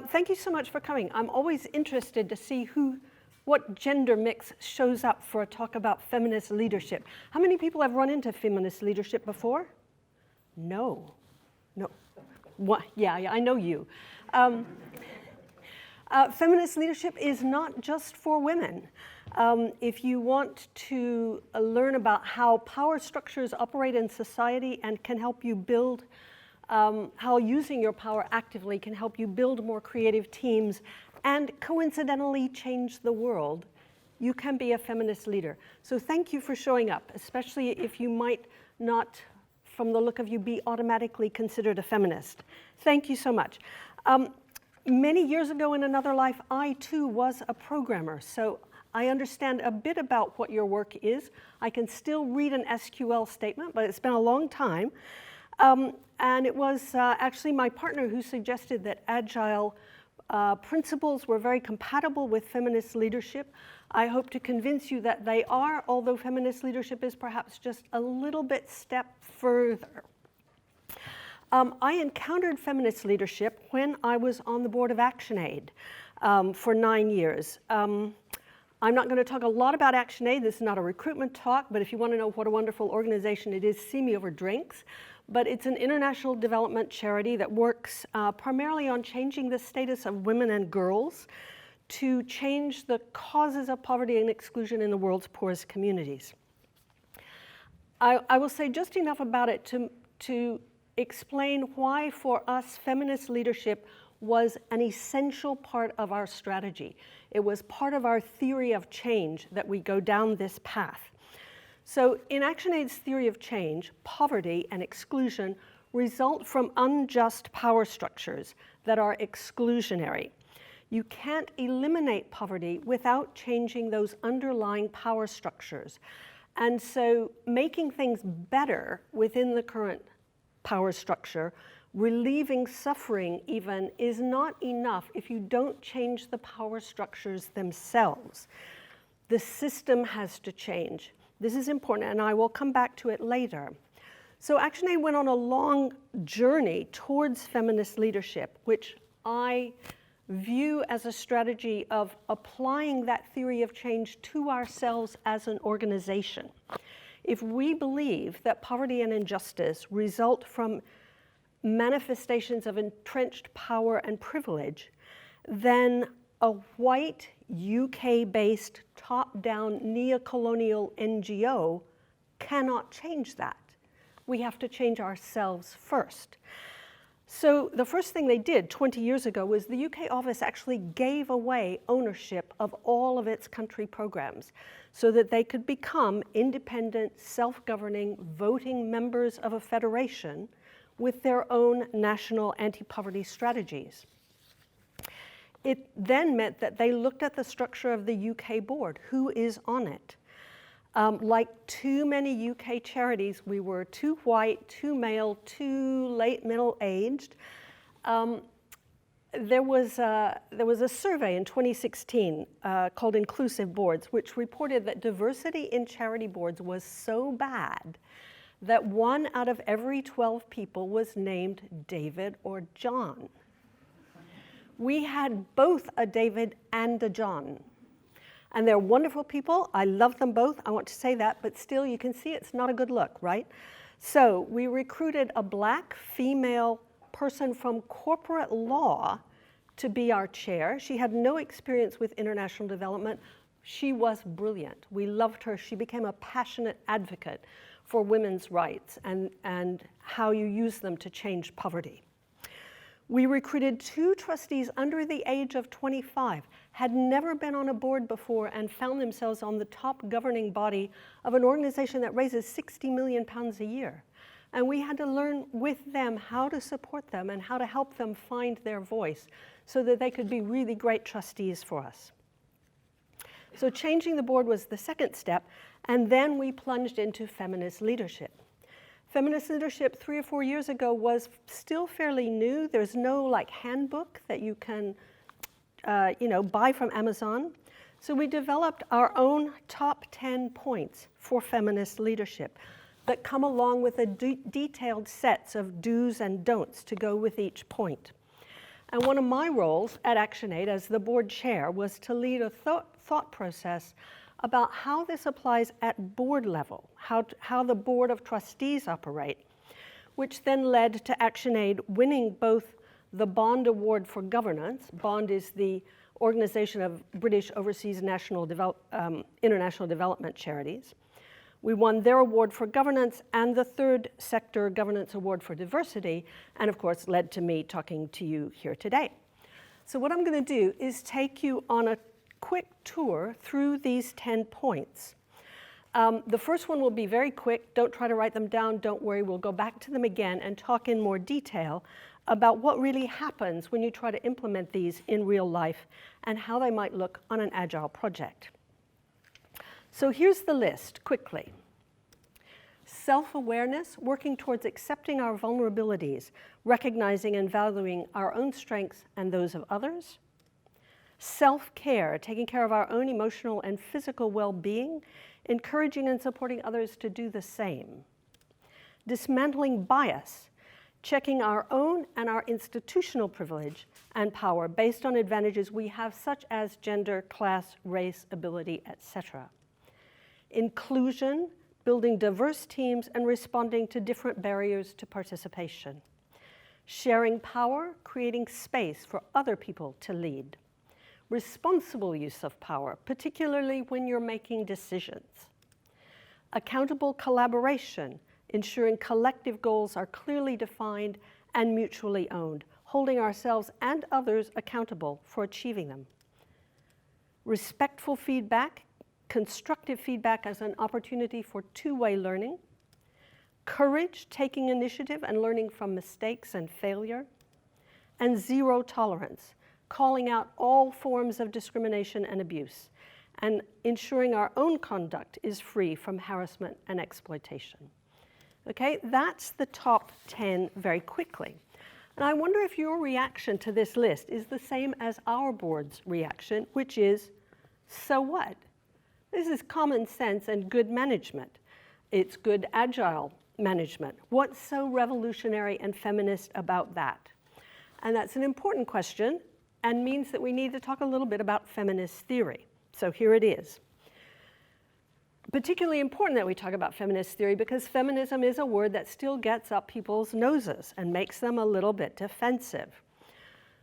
Thank you so much for coming. I'm always interested to see what gender mix shows up for a talk about feminist leadership. How many people have run into feminist leadership before? No. What? Yeah, I know you. Feminist leadership is not just for women. If you want to learn about how power structures operate in society and can help you build, how using your power actively can help you build more creative teams and coincidentally change the world, you can be a feminist leader. So thank you for showing up, especially if you might not, from the look of you, be automatically considered a feminist. Thank you so much. Many years ago in another life, I too was a programmer, so I understand a bit about what your work is. I can still read an SQL statement, but it's been a long time. And it was actually my partner who suggested that Agile principles were very compatible with feminist leadership. I hope to convince you that they are, although feminist leadership is perhaps just a little bit step further. I encountered feminist leadership when I was on the board of ActionAid for 9 years. I'm not going to talk a lot about ActionAid. This is not a recruitment talk, but if you want to know what a wonderful organization it is, see me over drinks. But it's an international development charity that works primarily on changing the status of women and girls to change the causes of poverty and exclusion in the world's poorest communities. I will say just enough about it to explain why for us feminist leadership was an essential part of our strategy. It was part of our theory of change that we go down this path. So in ActionAid's theory of change, poverty and exclusion result from unjust power structures that are exclusionary. You can't eliminate poverty without changing those underlying power structures. And so making things better within the current power structure, relieving suffering even, is not enough if you don't change the power structures themselves. The system has to change. This is important, and I will come back to it later. So ActionAid went on a long journey towards feminist leadership, which I view as a strategy of applying that theory of change to ourselves as an organization. If we believe that poverty and injustice result from manifestations of entrenched power and privilege, then a white, UK-based, top-down, neo-colonial NGO cannot change that. We have to change ourselves first. So the first thing they did 20 years ago was the UK office actually gave away ownership of all of its country programs so that they could become independent, self-governing, voting members of a federation with their own national anti-poverty strategies. It then meant that they looked at the structure of the UK board, who is on it. Like too many UK charities, we were too white, too male, too late middle-aged. There was a survey in 2016 called Inclusive Boards, which reported that diversity in charity boards was so bad that 1 out of every 12 people was named David or John. We had both a David and a John. And they're wonderful people. I love them both. I want to say that, but still you can see it's not a good look, right? So we recruited a black female person from corporate law to be our chair. She had no experience with international development. She was brilliant. We loved her. She became a passionate advocate for women's rights and how you use them to change poverty. We recruited 2 trustees under the age of 25, had never been on a board before, and found themselves on the top governing body of an organization that raises £60 million a year. And we had to learn with them how to support them and how to help them find their voice so that they could be really great trustees for us. So changing the board was the second step, and then we plunged into feminist leadership. Feminist leadership 3 or 4 years ago was still fairly new. There's no handbook that you can buy from Amazon. So we developed our own top 10 points for feminist leadership that come along with a detailed sets of do's and don'ts to go with each point. And one of my roles at ActionAid as the board chair was to lead a thought process about how this applies at board level, how the board of trustees operate, which then led to ActionAid winning both the Bond Award for Governance. Bond is the organization of British overseas international development charities. We won their award for governance and the Third Sector Governance Award for Diversity, and of course led to me talking to you here today. So what I'm going to do is take you on a quick tour through these 10 points. The first one will be very quick. Don't try to write them down. Don't worry. We'll go back to them again and talk in more detail about what really happens when you try to implement these in real life and how they might look on an Agile project. So here's the list, quickly. Self-awareness, working towards accepting our vulnerabilities, recognizing and valuing our own strengths and those of others. Self-care, taking care of our own emotional and physical well-being, encouraging and supporting others to do the same. Dismantling bias, checking our own and our institutional privilege and power based on advantages we have, such as gender, class, race, ability, etc. Inclusion, building diverse teams and responding to different barriers to participation. Sharing power, creating space for other people to lead. Responsible use of power, particularly when you're making decisions. Accountable collaboration, ensuring collective goals are clearly defined and mutually owned, holding ourselves and others accountable for achieving them. Respectful feedback, constructive feedback as an opportunity for two-way learning. Courage, taking initiative and learning from mistakes and failure. And zero tolerance, calling out all forms of discrimination and abuse, and ensuring our own conduct is free from harassment and exploitation. Okay, that's the top 10 very quickly. And I wonder if your reaction to this list is the same as our board's reaction, which is, so what? This is common sense and good management. It's good agile management. What's so revolutionary and feminist about that? And that's an important question and means that we need to talk a little bit about feminist theory. So here it is. Particularly important that we talk about feminist theory because feminism is a word that still gets up people's noses and makes them a little bit defensive.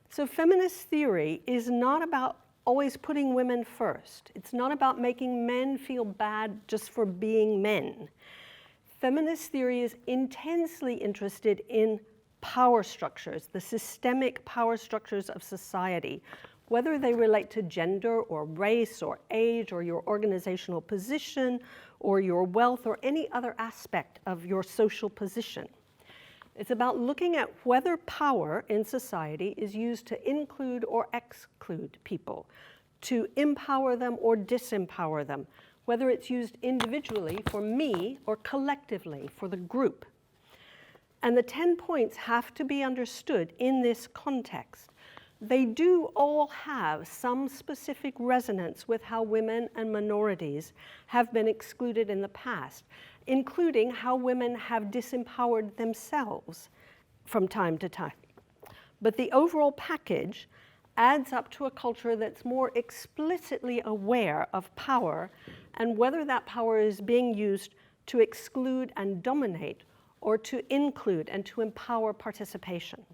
So feminist theory is not about always putting women first. It's not about making men feel bad just for being men. Feminist theory is intensely interested in power structures, the systemic power structures of society, whether they relate to gender or race or age or your organizational position or your wealth or any other aspect of your social position. It's about looking at whether power in society is used to include or exclude people, to empower them or disempower them, whether it's used individually for me or collectively for the group. And the 10 points have to be understood in this context. They do all have some specific resonance with how women and minorities have been excluded in the past, including how women have disempowered themselves from time to time. But the overall package adds up to a culture that's more explicitly aware of power and whether that power is being used to exclude and dominate or to include and to empower participation.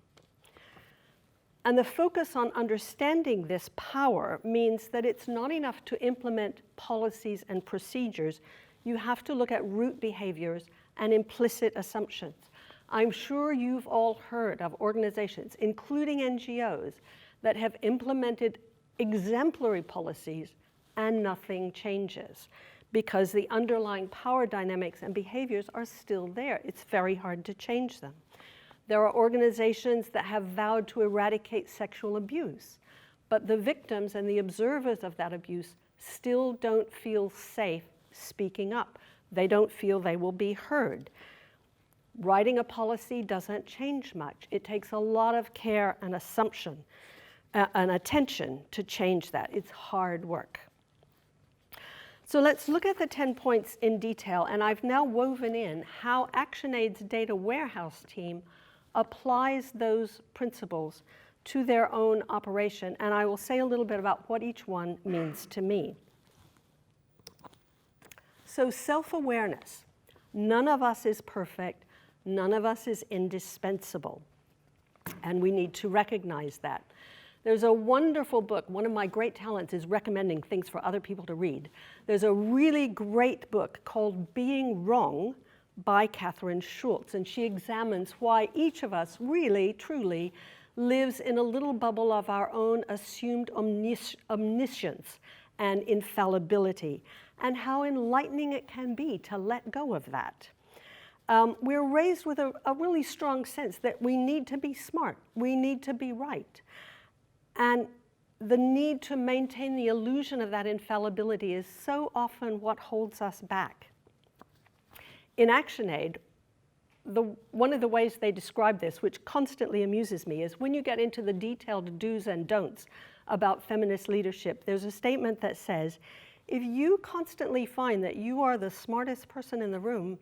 And the focus on understanding this power means that it's not enough to implement policies and procedures. You have to look at root behaviors and implicit assumptions. I'm sure you've all heard of organizations, including NGOs, that have implemented exemplary policies and nothing changes because the underlying power dynamics and behaviors are still there. It's very hard to change them. There are organizations that have vowed to eradicate sexual abuse, but the victims and the observers of that abuse still don't feel safe speaking up. They don't feel they will be heard. Writing a policy doesn't change much. It takes a lot of care and assumption and attention to change that. It's hard work. So let's look at the 10 points in detail, and I've now woven in how ActionAid's data warehouse team applies those principles to their own operation, and I will say a little bit about what each one means to me. So self-awareness. None of us is perfect. None of us is indispensable. And we need to recognize that. There's a wonderful book. One of my great talents is recommending things for other people to read. There's a really great book called Being Wrong by Catherine Schultz, and she examines why each of us really, truly lives in a little bubble of our own assumed omniscience and infallibility, and how enlightening it can be to let go of that. We're raised with a really strong sense that we need to be smart, we need to be right. And the need to maintain the illusion of that infallibility is so often what holds us back. In ActionAid, one of the ways they describe this, which constantly amuses me, is when you get into the detailed do's and don'ts about feminist leadership, there's a statement that says, if you constantly find that you are the smartest person in the room,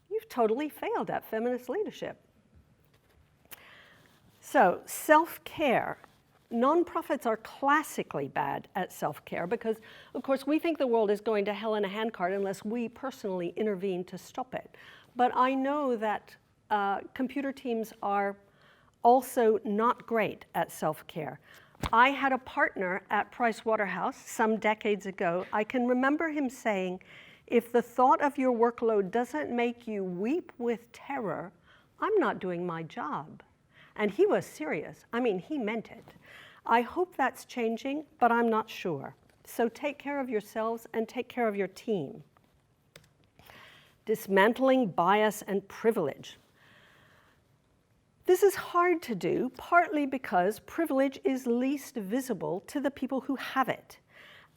you've totally failed at feminist leadership. So, self-care. Nonprofits are classically bad at self-care because, of course, we think the world is going to hell in a handcart unless we personally intervene to stop it. But I know that computer teams are also not great at self-care. I had a partner at Price Waterhouse some decades ago. I can remember him saying, if the thought of your workload doesn't make you weep with terror, I'm not doing my job. And he was serious. I mean, he meant it. I hope that's changing, but I'm not sure. So take care of yourselves and take care of your team. Dismantling bias and privilege. This is hard to do, partly because privilege is least visible to the people who have it,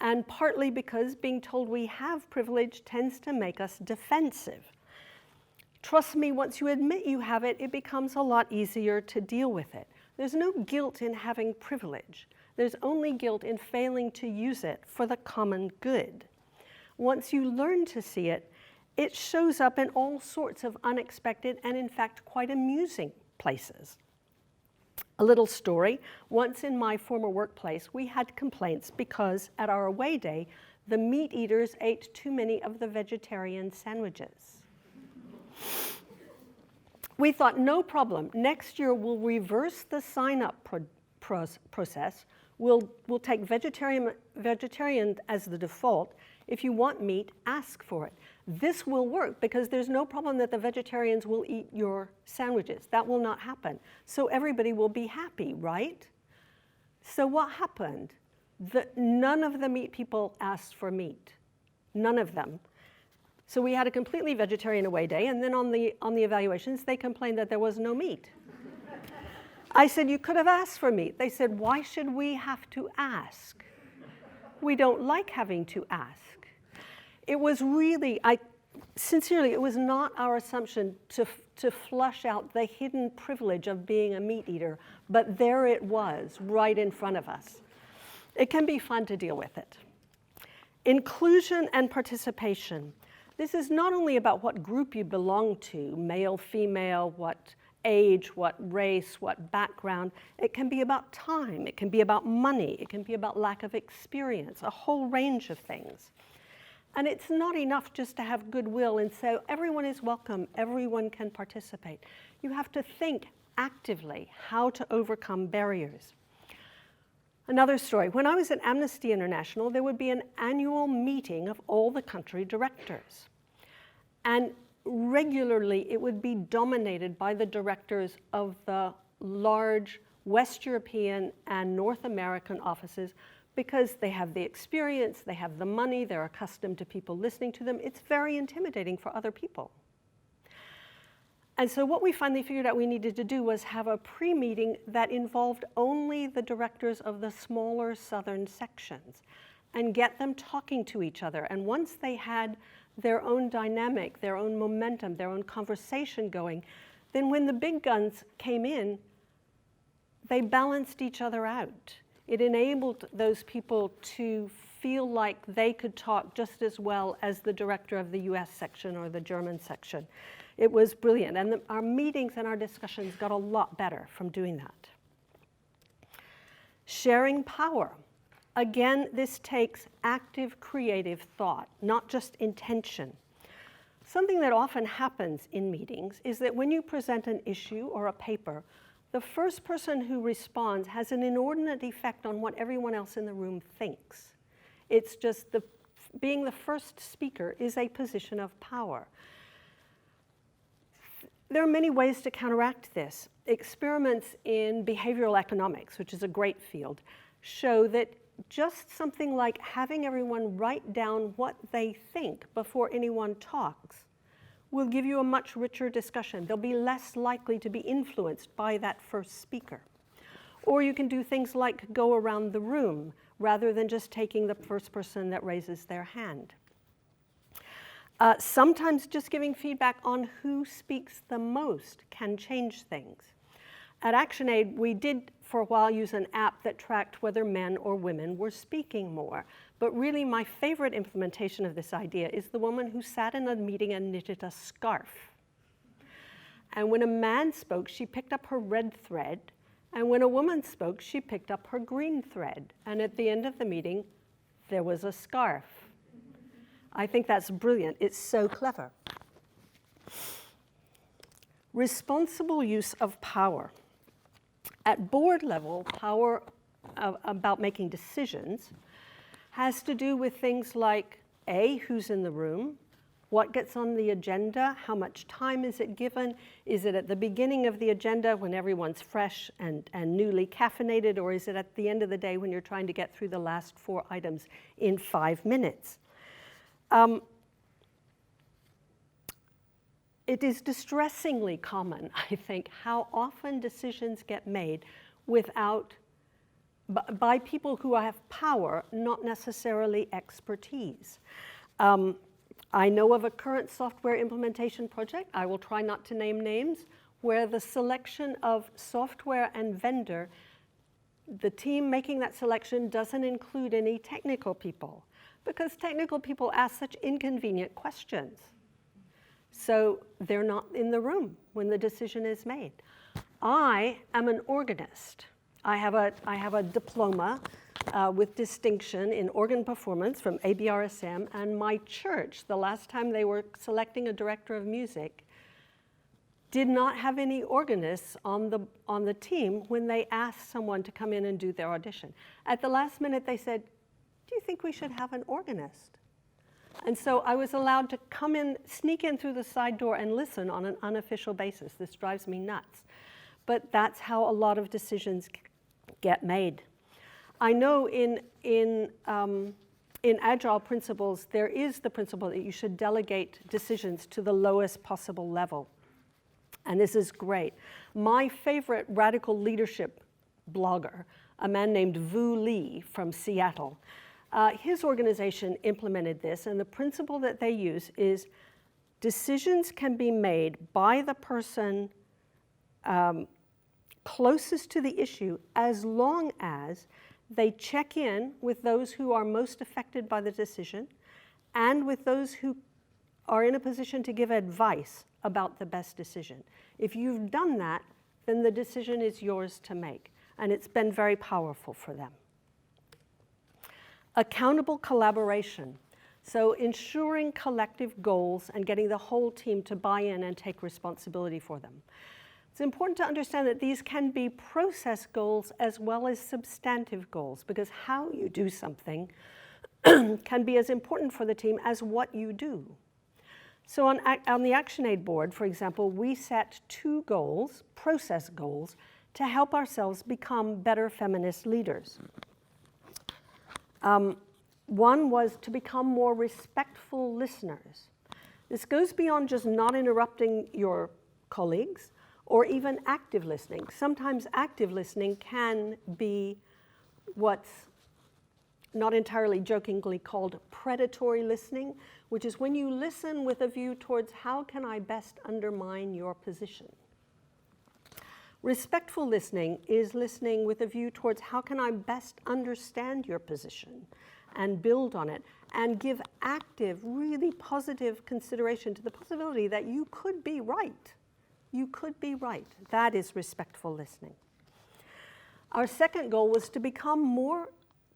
and partly because being told we have privilege tends to make us defensive. Trust me, once you admit you have it, it becomes a lot easier to deal with it. There's no guilt in having privilege. There's only guilt in failing to use it for the common good. Once you learn to see it, it shows up in all sorts of unexpected and, in fact, quite amusing places. A little story. Once in my former workplace, we had complaints because at our away day, the meat eaters ate too many of the vegetarian sandwiches. We thought, no problem. Next year, we'll reverse the sign-up process. We'll take vegetarian as the default. If you want meat, ask for it. This will work because there's no problem that the vegetarians will eat your sandwiches. That will not happen. So everybody will be happy, right? So what happened? None of the meat people asked for meat. None of them. So we had a completely vegetarian away day, and then on the evaluations, they complained that there was no meat. I said, you could have asked for meat. They said, why should we have to ask? We don't like having to ask. It was really, sincerely, it was not our assumption to flush out the hidden privilege of being a meat eater, but there it was, right in front of us. It can be fun to deal with it. Inclusion and participation. This is not only about what group you belong to, male, female, what age, what race, what background. It can be about time, it can be about money, it can be about lack of experience, a whole range of things. And it's not enough just to have goodwill and say, everyone is welcome, everyone can participate. You have to think actively how to overcome barriers. Another story, when I was at Amnesty International, there would be an annual meeting of all the country directors. And regularly, it would be dominated by the directors of the large West European and North American offices because they have the experience, they have the money, they're accustomed to people listening to them. It's very intimidating for other people. And so what we finally figured out we needed to do was have a pre-meeting that involved only the directors of the smaller southern sections and get them talking to each other. And once they had their own dynamic, their own momentum, their own conversation going, then when the big guns came in, they balanced each other out. It enabled those people to feel like they could talk just as well as the director of the US section or the German section. It was brilliant, and our meetings and our discussions got a lot better from doing that. Sharing power. Again, this takes active, creative thought, not just intention. Something that often happens in meetings is that when you present an issue or a paper, the first person who responds has an inordinate effect on what everyone else in the room thinks. It's just being the first speaker is a position of power. There are many ways to counteract this. Experiments in behavioral economics, which is a great field, show that just something like having everyone write down what they think before anyone talks will give you a much richer discussion. They'll be less likely to be influenced by that first speaker. Or you can do things like go around the room rather than just taking the first person that raises their hand. Sometimes just giving feedback on who speaks the most can change things. At ActionAid, we did for a while use an app that tracked whether men or women were speaking more. But really my favorite implementation of this idea is the woman who sat in a meeting and knitted a scarf. And when a man spoke, she picked up her red thread. And when a woman spoke, she picked up her green thread. And at the end of the meeting, there was a scarf. I think that's brilliant. It's so clever. Responsible use of power. At board level, power about making decisions has to do with things like A, who's in the room, what gets on the agenda, how much time is it given, is it at the beginning of the agenda when everyone's fresh and newly caffeinated, or is it at the end of the day when you're trying to get through the last 4 items in 5 minutes? It is distressingly common, I think, how often decisions get made by people who have power, not necessarily expertise. I know of a current software implementation project, I will try not to name names, where the selection of software and vendor, the team making that selection doesn't include any technical people, because technical people ask such inconvenient questions. So they're not in the room when the decision is made. I am an organist. I have a diploma with distinction in organ performance from ABRSM, and my church, the last time they were selecting a director of music, did not have any organists on the team when they asked someone to come in and do their audition. At the last minute, they said, "Do you think we should have an organist?" And so I was allowed to come in, sneak in through the side door and listen on an unofficial basis. This drives me nuts. But that's how a lot of decisions get made. I know in Agile principles, there is the principle that you should delegate decisions to the lowest possible level. And this is great. My favorite radical leadership blogger, a man named Vu Lee from Seattle, his organization implemented this, and the principle that they use is decisions can be made by the person closest to the issue as long as they check in with those who are most affected by the decision and with those who are in a position to give advice about the best decision. If you've done that, then the decision is yours to make, and it's been very powerful for them. Accountable collaboration. So ensuring collective goals and getting the whole team to buy in and take responsibility for them. It's important to understand that these can be process goals as well as substantive goals, because how you do something can be as important for the team as what you do. So on the ActionAid board, for example, we set 2 goals, process goals, to help ourselves become better feminist leaders. One was to become more respectful listeners. This goes beyond just not interrupting your colleagues or even active listening. Sometimes active listening can be what's not entirely jokingly called predatory listening, which is when you listen with a view towards how can I best undermine your position. Respectful listening is listening with a view towards how can I best understand your position and build on it and give active, really positive consideration to the possibility that you could be right. You could be right. That is respectful listening. Our second goal was to become more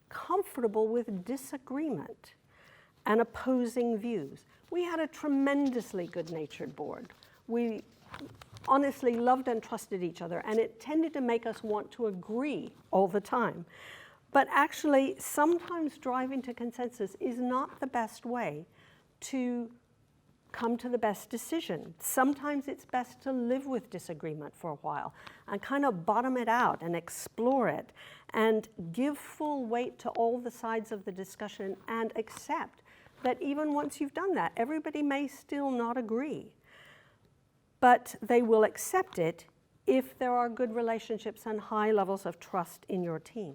comfortable with disagreement and opposing views. We had a tremendously good-natured board. We honestly loved and trusted each other, and it tended to make us want to agree all the time. But actually, sometimes driving to consensus is not the best way to come to the best decision. Sometimes it's best to live with disagreement for a while and kind of bottom it out and explore it and give full weight to all the sides of the discussion and accept that even once you've done that, everybody may still not agree. But they will accept it if there are good relationships and high levels of trust in your team.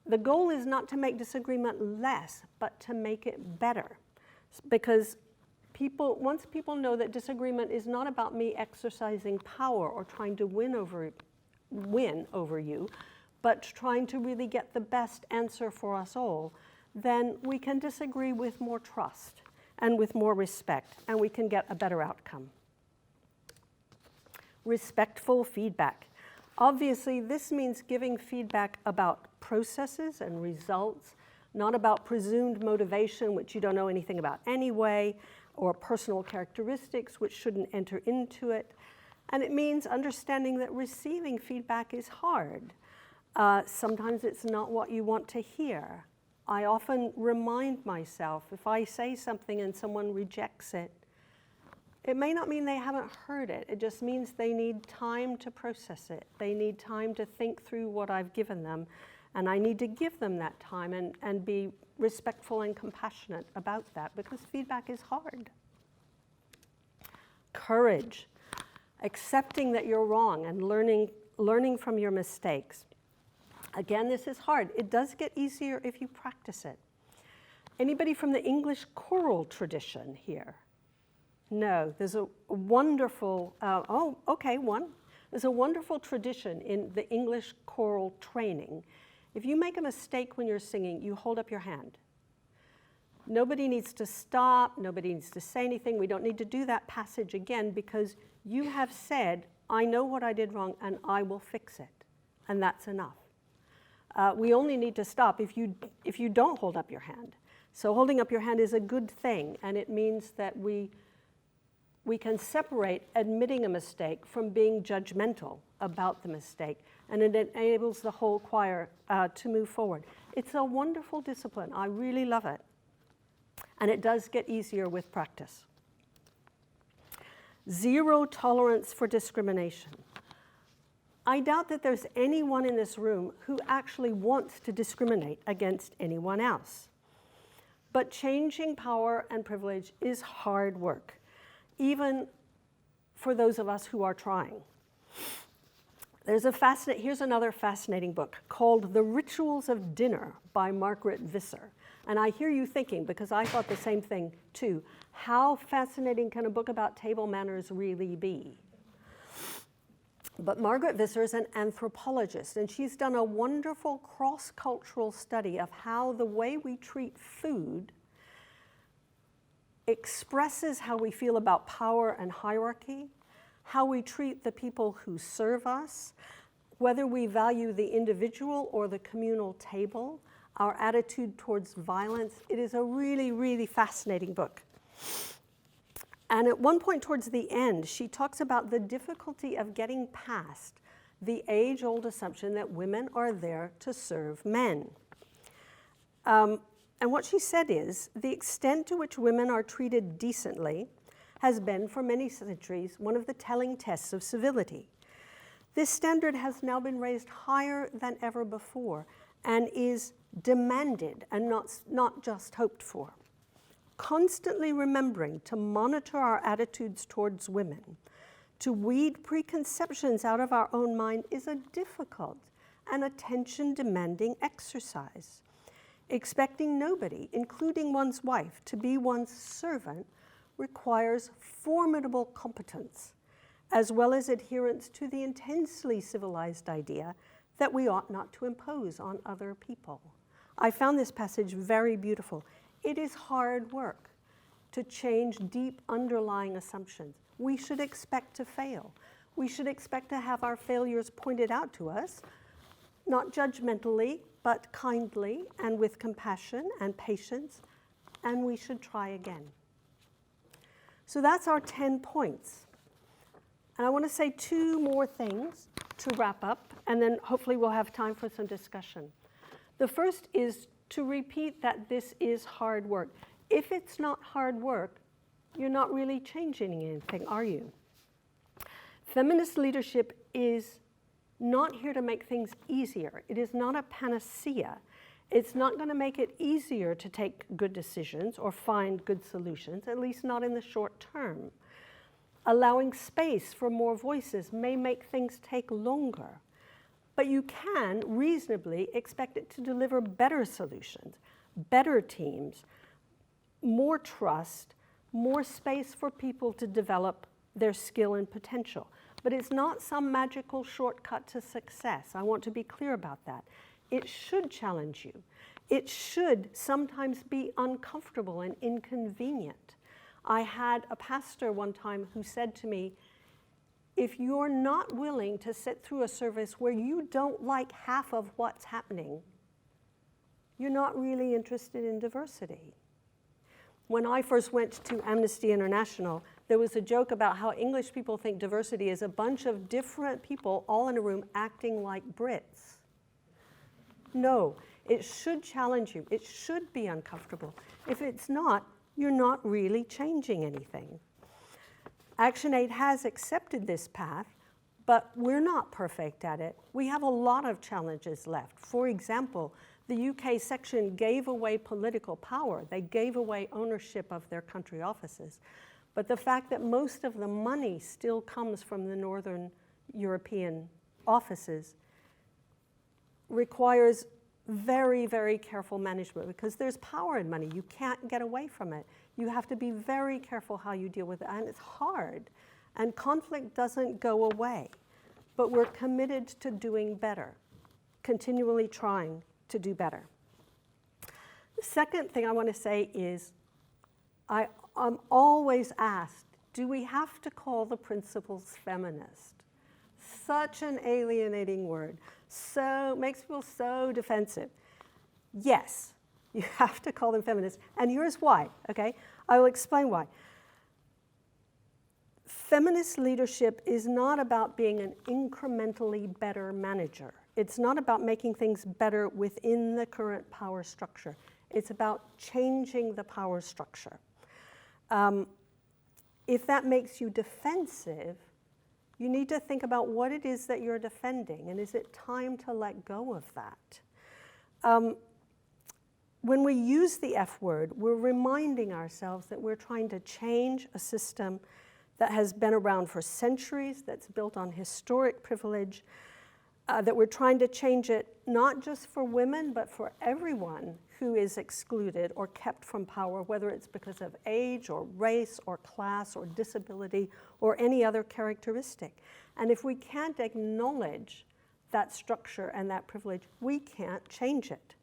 The goal is not to make disagreement less, but to make it better. Because once people know that disagreement is not about me exercising power or trying to win over you, but trying to really get the best answer for us all, then we can disagree with more trust and with more respect, and we can get a better outcome. Respectful feedback. Obviously, this means giving feedback about processes and results, not about presumed motivation, which you don't know anything about anyway, or personal characteristics, which shouldn't enter into it. And it means understanding that receiving feedback is hard. Sometimes it's not what you want to hear. I often remind myself, if I say something and someone rejects it, it may not mean they haven't heard it. It just means they need time to process it. They need time to think through what I've given them. And I need to give them that time and be respectful and compassionate about that, because feedback is hard. Courage. Accepting that you're wrong and learning from your mistakes. Again, this is hard. It does get easier if you practice it. Anybody from the English choral tradition here? No, there's a wonderful, There's a wonderful tradition in the English choral training. If you make a mistake when you're singing, you hold up your hand. Nobody needs to stop, nobody needs to say anything. We don't need to do that passage again, because you have said, I know what I did wrong and I will fix it. And that's enough. We only need to stop if you don't hold up your hand. So holding up your hand is a good thing, and it means that we can separate admitting a mistake from being judgmental about the mistake, and it enables the whole choir to move forward. It's a wonderful discipline. I really love it. And it does get easier with practice. Zero tolerance for discrimination. I doubt that there's anyone in this room who actually wants to discriminate against anyone else. But changing power and privilege is hard work, even for those of us who are trying. Here's another fascinating book called The Rituals of Dinner by Margaret Visser. And I hear you thinking, because I thought the same thing too, how fascinating can a book about table manners really be? But Margaret Visser is an anthropologist, and she's done a wonderful cross-cultural study of how the way we treat food expresses how we feel about power and hierarchy, how we treat the people who serve us, whether we value the individual or the communal table, our attitude towards violence. It is a really, really fascinating book. And at one point towards the end, she talks about the difficulty of getting past the age-old assumption that women are there to serve men. And what she said is, the extent to which women are treated decently has been, for many centuries, one of the telling tests of civility. This standard has now been raised higher than ever before and is demanded and not just hoped for. Constantly remembering to monitor our attitudes towards women, to weed preconceptions out of our own mind, is a difficult and attention-demanding exercise. Expecting nobody, including one's wife, to be one's servant requires formidable competence, as well as adherence to the intensely civilized idea that we ought not to impose on other people. I found this passage very beautiful. It is hard work to change deep underlying assumptions. We should expect to fail. We should expect to have our failures pointed out to us, not judgmentally, but kindly and with compassion and patience, and we should try again. So that's our 10 points. And I want to say 2 more things to wrap up, and then hopefully we'll have time for some discussion. The first is to repeat that this is hard work. If it's not hard work, you're not really changing anything, are you? Feminist leadership is not here to make things easier. It is not a panacea. It's not going to make it easier to take good decisions or find good solutions, at least not in the short term. Allowing space for more voices may make things take longer, but you can reasonably expect it to deliver better solutions, better teams, more trust, more space for people to develop their skill and potential. But it's not some magical shortcut to success. I want to be clear about that. It should challenge you. It should sometimes be uncomfortable and inconvenient. I had a pastor one time who said to me, if you're not willing to sit through a service where you don't like half of what's happening, you're not really interested in diversity. When I first went to Amnesty International, there was a joke about how English people think diversity is a bunch of different people all in a room acting like Brits. No, it should challenge you. It should be uncomfortable. If it's not, you're not really changing anything. ActionAid has accepted this path, but we're not perfect at it. We have a lot of challenges left. For example, the UK section gave away political power. They gave away ownership of their country offices. But the fact that most of the money still comes from the Northern European offices requires very, very careful management because there's power in money. You can't get away from it. You have to be very careful how you deal with it, and it's hard. And conflict doesn't go away, but we're committed to doing better, continually trying to do better. The second thing I want to say is I'm always asked, do we have to call the principles feminist? Such an alienating word. So makes people so defensive. Yes, you have to call them feminist, and here's why, okay? I will explain why. Feminist leadership is not about being an incrementally better manager. It's not about making things better within the current power structure. It's about changing the power structure. If that makes you defensive, you need to think about what it is that you're defending, and is it time to let go of that? When we use the F word, we're reminding ourselves that we're trying to change a system that has been around for centuries, that's built on historic privilege, that we're trying to change it not just for women, but for everyone who is excluded or kept from power, whether it's because of age or race or class or disability or any other characteristic. And if we can't acknowledge that structure and that privilege, we can't change it.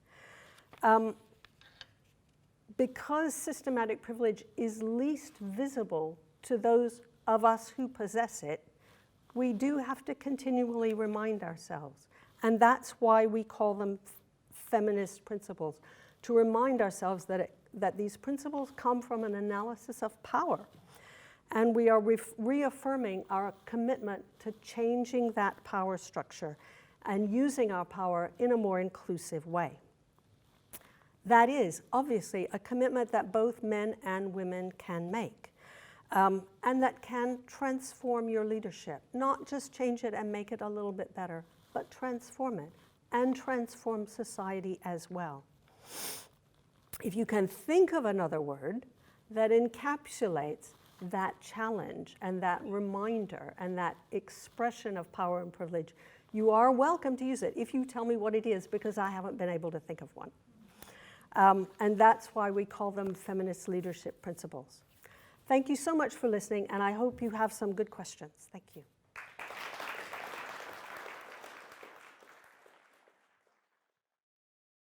Because systematic privilege is least visible to those of us who possess it, we do have to continually remind ourselves. And that's why we call them feminist principles, to remind ourselves that these principles come from an analysis of power. And we are reaffirming our commitment to changing that power structure and using our power in a more inclusive way. That is obviously a commitment that both men and women can make. And that can transform your leadership. Not just change it and make it a little bit better, but transform it and transform society as well. If you can think of another word that encapsulates that challenge and that reminder and that expression of power and privilege, you are welcome to use it if you tell me what it is, because I haven't been able to think of one. And that's why we call them feminist leadership principles. Thank you so much for listening, and I hope you have some good questions. Thank you.